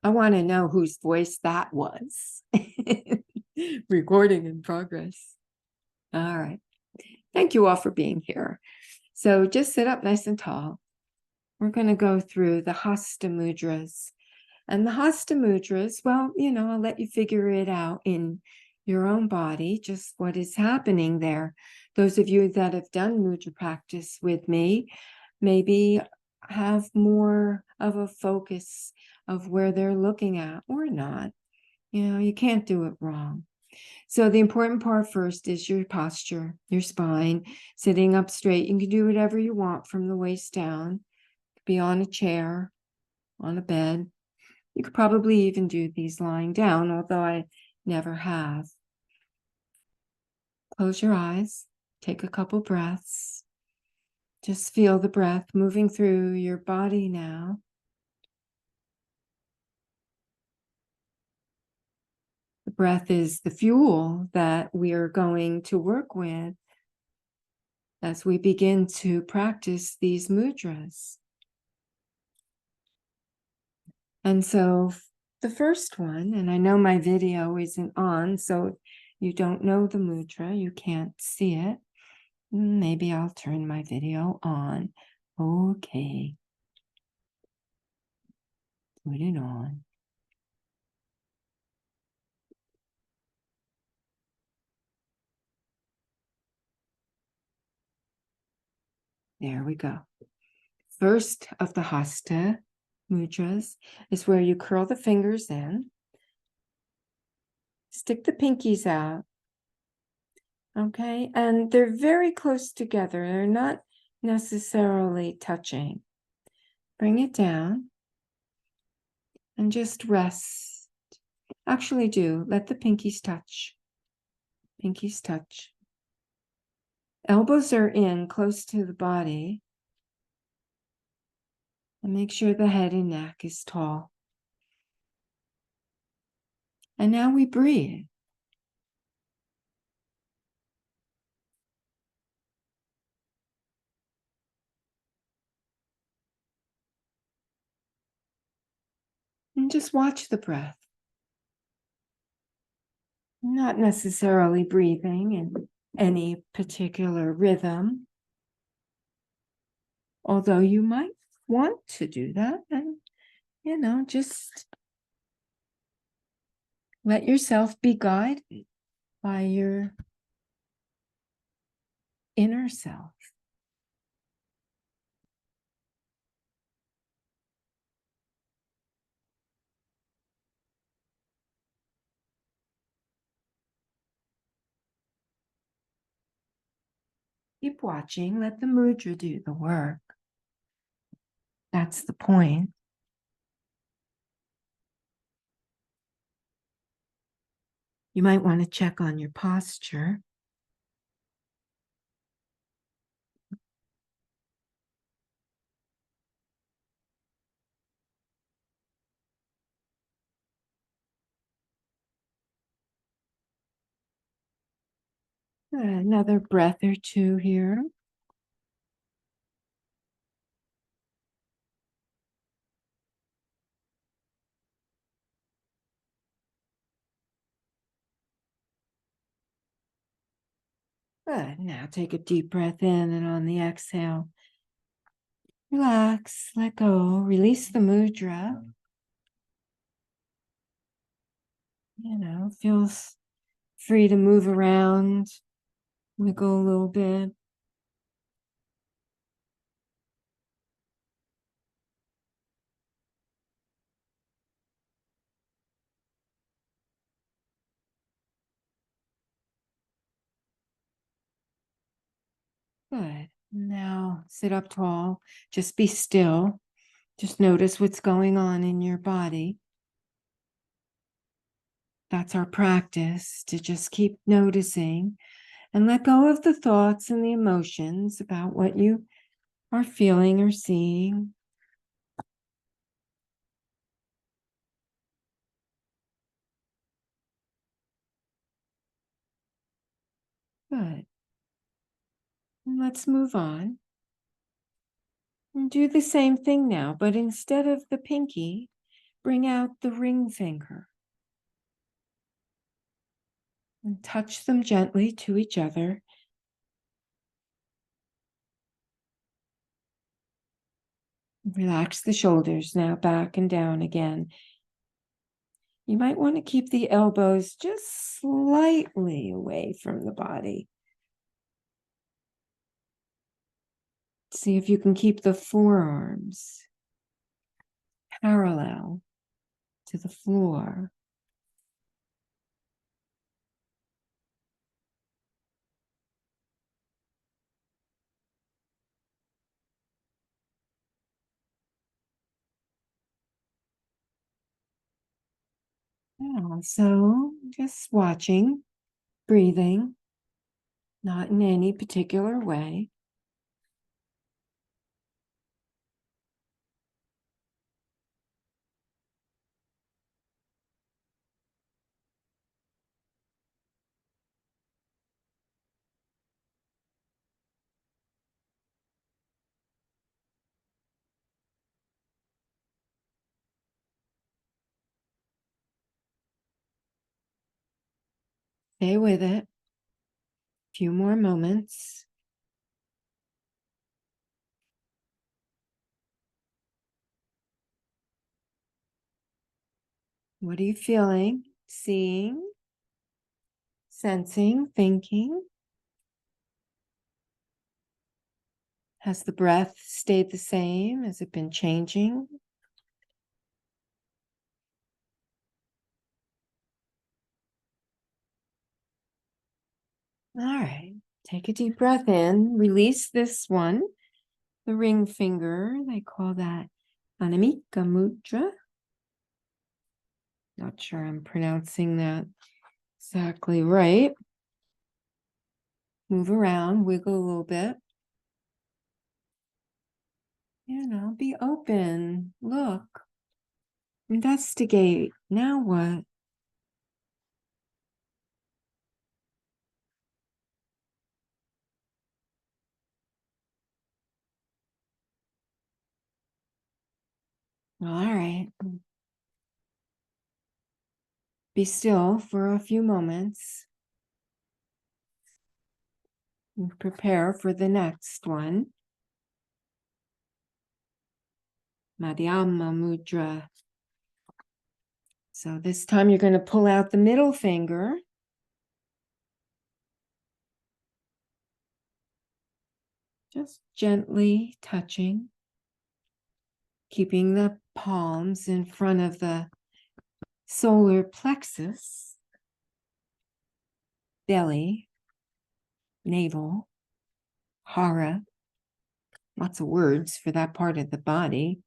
I want to know whose voice that was. Recording in progress. All right. Thank you all for being here. So just sit up nice and tall. We're going to go through the Hasta mudras. And the Hasta mudras, well, I'll let you figure it out in your own body, just what is happening there. Those of you that have done mudra practice with me maybe have more of a focus of where they're looking at or not. You can't do it wrong. So the important part first is your posture, your spine, sitting up straight. You can do whatever you want from the waist down. Be on a chair, on a bed. You could probably even do these lying down, although I never have. Close your eyes, take a couple breaths. Just feel the breath moving through your body now. The breath is the fuel that we are going to work with as we begin to practice these mudras. And so the first one, and I know my video isn't on, so if you don't know the mudra, you can't see it. Maybe I'll turn my video on. Okay. Put it on. There we go. First of the Hasta mudras is where you curl the fingers in. Stick the pinkies out. Okay, and they're very close together. They're not necessarily touching. Bring it down and just rest. Actually do. Let the pinkies touch. Pinkies touch. Elbows are in close to the body. And make sure the head and neck is tall. And now we breathe. And just watch the breath. Not necessarily breathing in any particular rhythm, although you might want to do that. And, just let yourself be guided by your inner self. Keep watching. Let the mudra do the work. That's the point. You might want to check on your posture. Another breath or two here. Good. Now take a deep breath in, and on the exhale, relax, let go, release the mudra. Feels free to move around, wiggle a little bit. Good. Now sit up tall. Just be still. Just notice what's going on in your body. That's our practice, to just keep noticing and let go of the thoughts and the emotions about what you are feeling or seeing. Good. And let's move on. And do the same thing now, but instead of the pinky, bring out the ring finger and touch them gently to each other. Relax the shoulders now, back and down again. You might want to keep the elbows just slightly away from the body. See if you can keep the forearms parallel to the floor. Yeah, so just watching, breathing, not in any particular way. Stay with it. A few more moments. What are you feeling, seeing, sensing, thinking? Has the breath stayed the same? Has it been changing? All right, take a deep breath in, release this one, the ring finger. They call that Anamika Mudra. Not sure I'm pronouncing that exactly right. Move around, wiggle a little bit. Be open, look, investigate. Now what? All right. Be still for a few moments and prepare for the next one. Madhyama Mudra. So this time you're going to pull out the middle finger. Just gently touching, keeping the palms in front of the solar plexus, belly, navel, hara. Lots of words for that part of the body.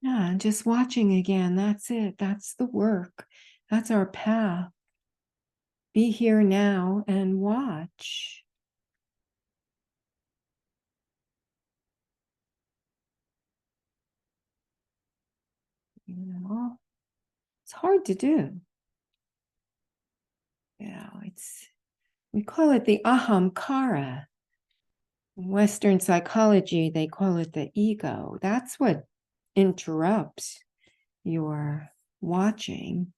Yeah, and just watching again. That's it. That's the work. That's our path. Be here now and watch. It's hard to do. We call it the ahamkara. In Western psychology, they call it the ego. That's what interrupts your watching.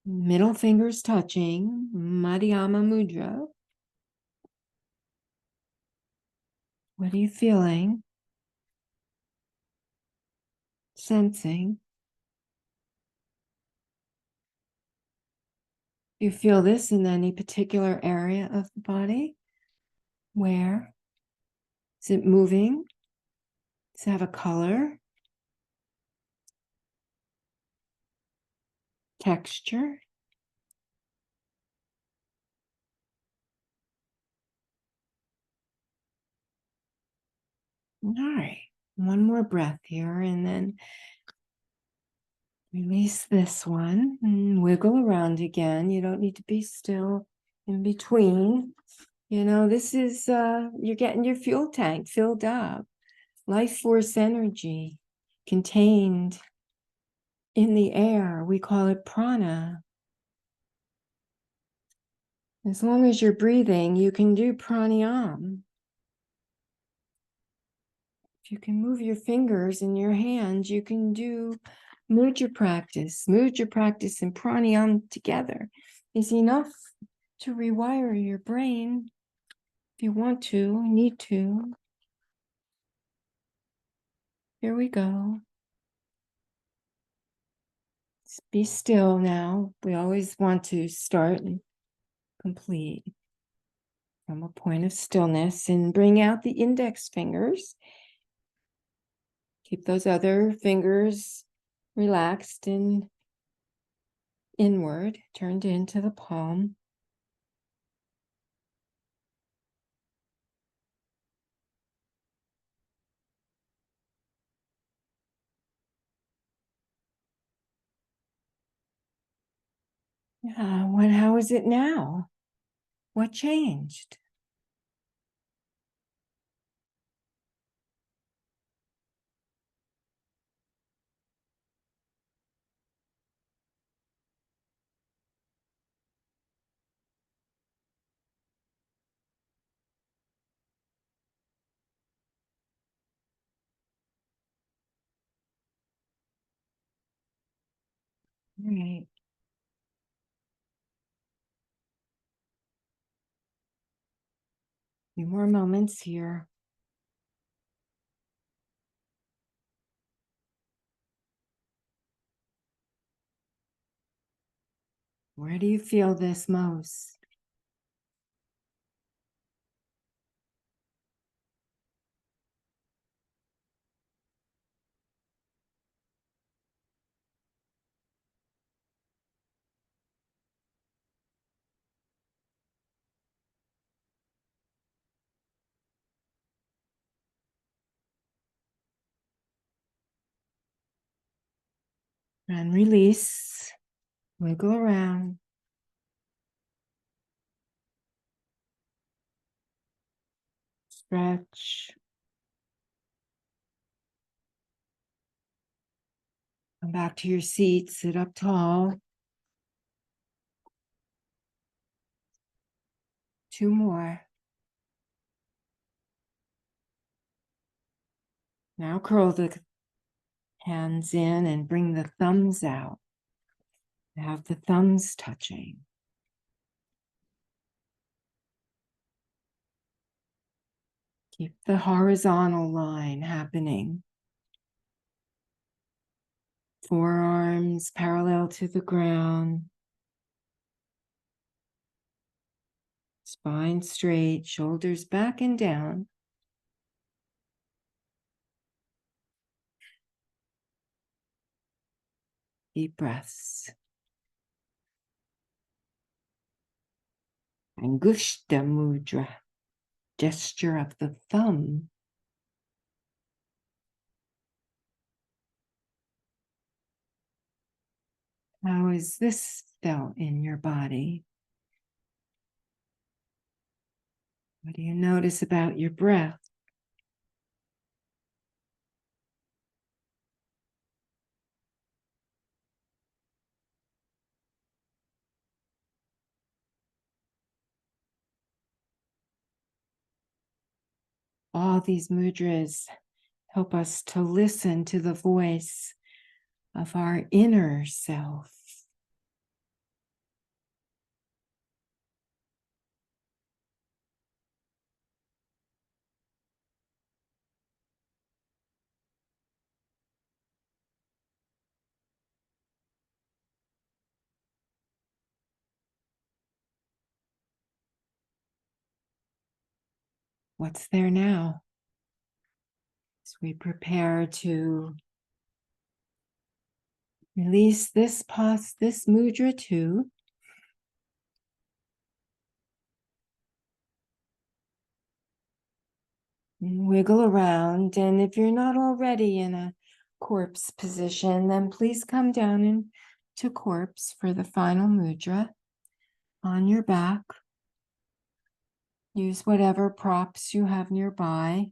Middle fingers touching, Madhyama Mudra. What are you feeling? Sensing? You feel this in any particular area of the body? Where? Is it moving? Does it have a color? Texture? All right. One more breath here and then release this one and wiggle around again. You don't need to be still in between. This is, you're getting your fuel tank filled up. Life force energy contained in the air. We call it prana. As long as you're breathing, you can do pranayama. If you can move your fingers and your hands, you can do mudra practice. Mudra practice and pranayama together is enough to rewire your brain if you want to, need to. Here we go. Be still now. We always want to start and complete from a point of stillness, and bring out the index fingers. Keep those other fingers relaxed and inward, turned into the palm. How is it now? What changed? All right. A few more moments here. Where do you feel this most? And release. Wiggle around. Stretch. Come back to your seat. Sit up tall. 2 more. Now curl the hands in and bring the thumbs out. Have the thumbs touching. Keep the horizontal line happening. Forearms parallel to the ground. Spine straight, shoulders back and down. Deep breaths. Angushta Mudra, gesture of the thumb. How is this felt in your body? What do you notice about your breath? All these mudras help us to listen to the voice of our inner self. What's there now? As we prepare to release this mudra too. Wiggle around, and if you're not already in a corpse position, then please come down into corpse for the final mudra on your back. Use whatever props you have nearby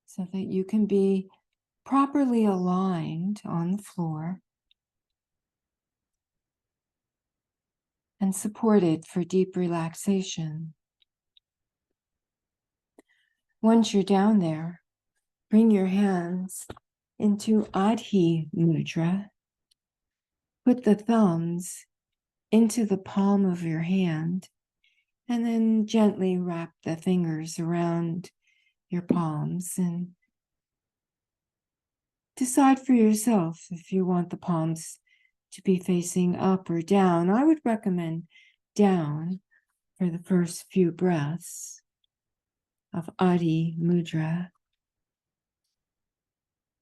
so that you can be properly aligned on the floor. and supported for deep relaxation. Once you're down there, bring your hands into Adhi Mudra. Put the thumbs into the palm of your hand and then gently wrap the fingers around your palms and decide for yourself if you want the palms to be facing up or down. I would recommend down for the first few breaths of Adhi Mudra.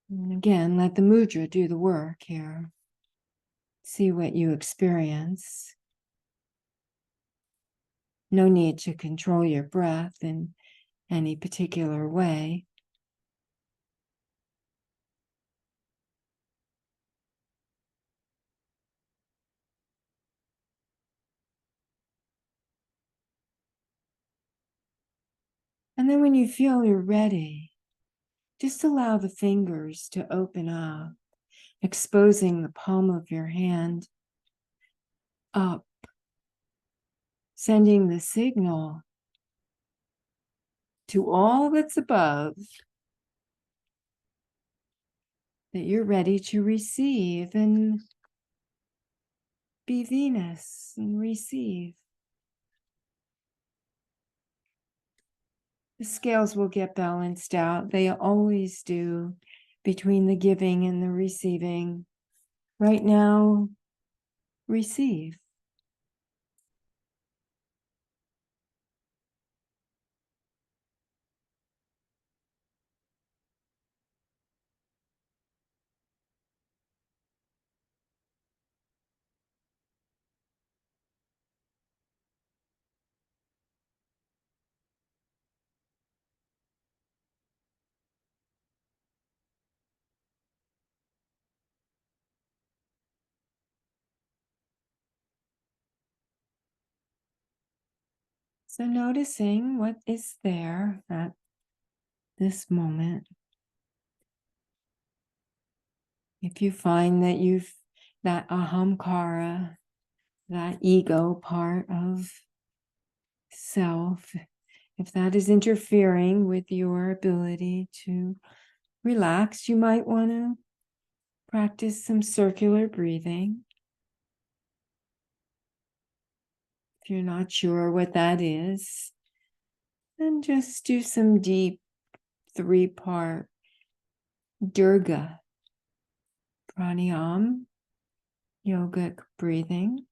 And again, let the mudra do the work here. See what you experience. No need to control your breath in any particular way. And then when you feel you're ready, just allow the fingers to open up, exposing the palm of your hand up, sending the signal to all that's above that you're ready to receive and be Venus and receive. The scales will get balanced out. They always do between the giving and the receiving. Right now, receive. So noticing what is there at this moment. If you find that that ahamkara, that ego part of self, if that is interfering with your ability to relax, you might want to practice some circular breathing. If you're not sure what that is, then just do some deep 3-part Durga pranayam, yogic breathing.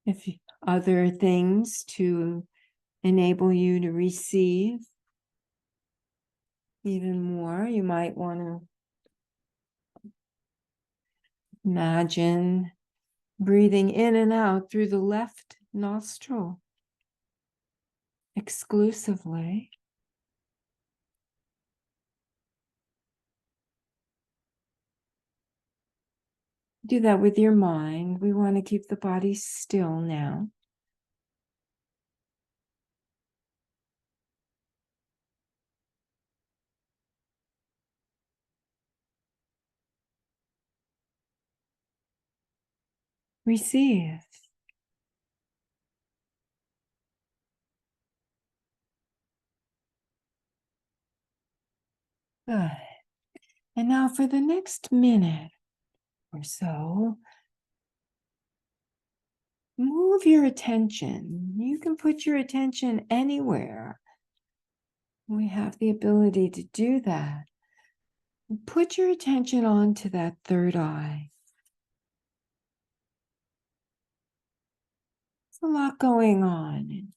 If other things to enable you to receive even more, you might want to imagine breathing in and out through the left nostril exclusively. Do that with your mind. We want to keep the body still now. Receive. Good. And now for the next minute or so, move your attention. You can put your attention anywhere. We have the ability to do that. Put your attention onto that third eye. There's a lot going on in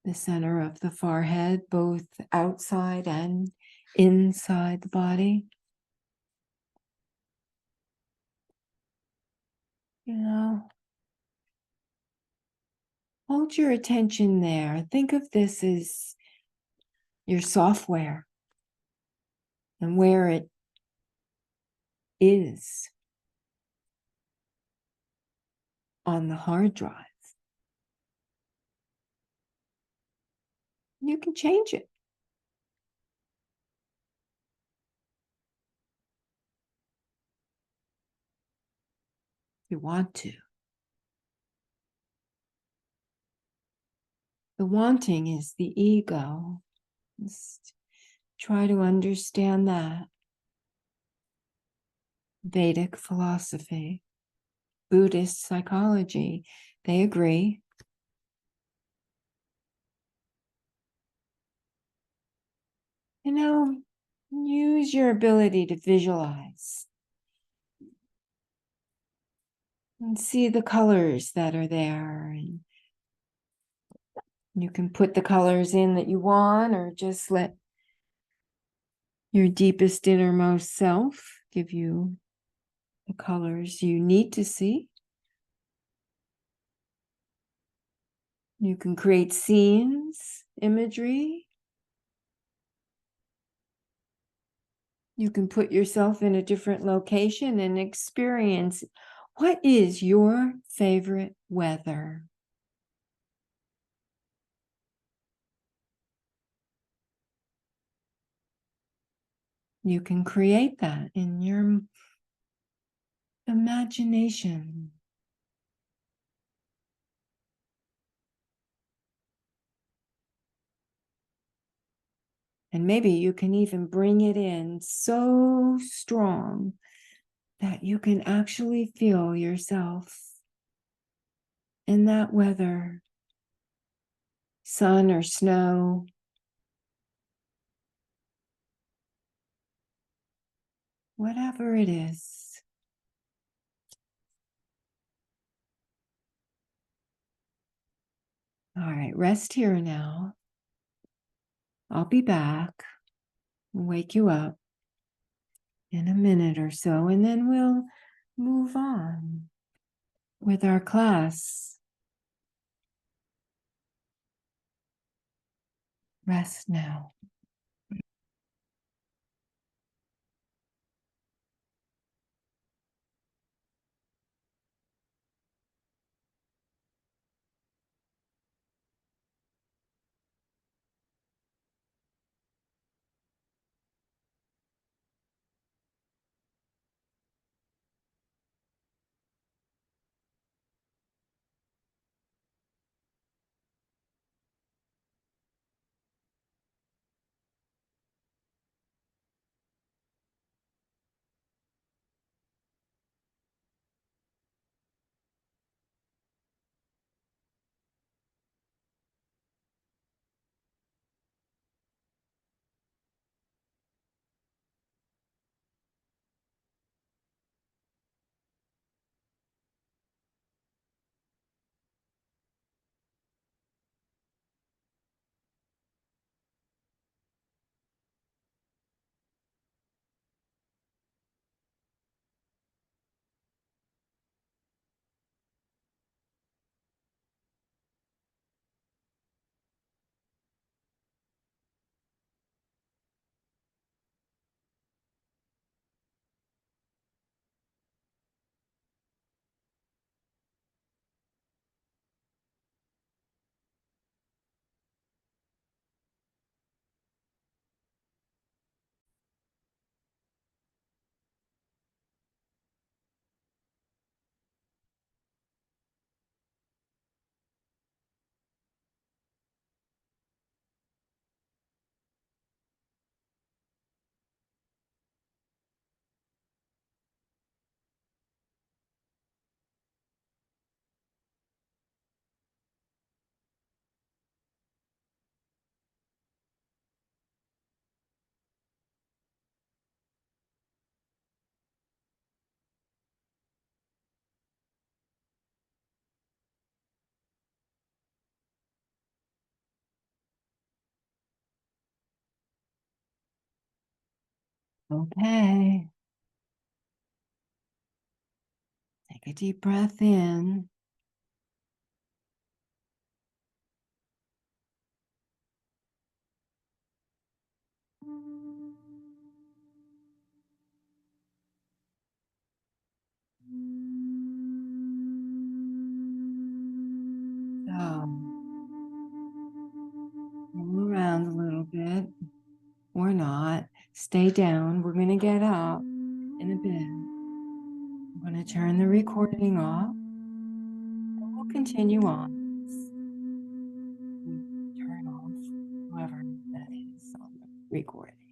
the center of the forehead, both outside and inside the body. Hold your attention there. Think of this as your software and where it is on the hard drive. You can change it. You want to. The wanting is the ego. Just try to understand that. Vedic philosophy, Buddhist psychology, they agree. Use your ability to visualize and see the colors that are there. And you can put the colors in that you want, or just let your deepest innermost self give you the colors you need to see. You can create scenes, imagery. You can put yourself in a different location and experience. What is your favorite weather? You can create that in your imagination. And maybe you can even bring it in so strong that you can actually feel yourself in that weather, sun or snow. Whatever it is. All right, rest here now. I'll be back and wake you up in a minute or so, and then we'll move on with our class. Rest now. Okay. Take a deep breath in. So, roll around a little bit or not. Stay down. We're going to get up in a bit. I'm going going to turn the recording off. And we'll continue on. Turn off whoever that is on the recording.